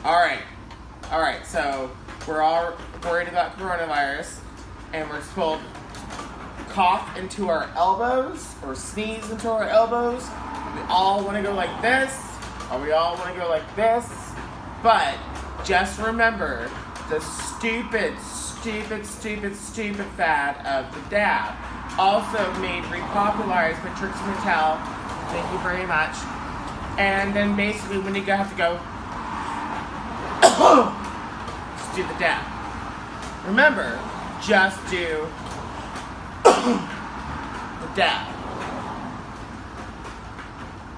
All right. So we're all worried about coronavirus, and we're supposed to cough into our elbows or sneeze into our elbows. We all want to go like this, or we all want to go like this. But just remember the stupid fad of the dab. Also made repopularized by Trixie Mattel. Thank you very much. And then basically when you have to go, just do the dab. Remember, just do the dab.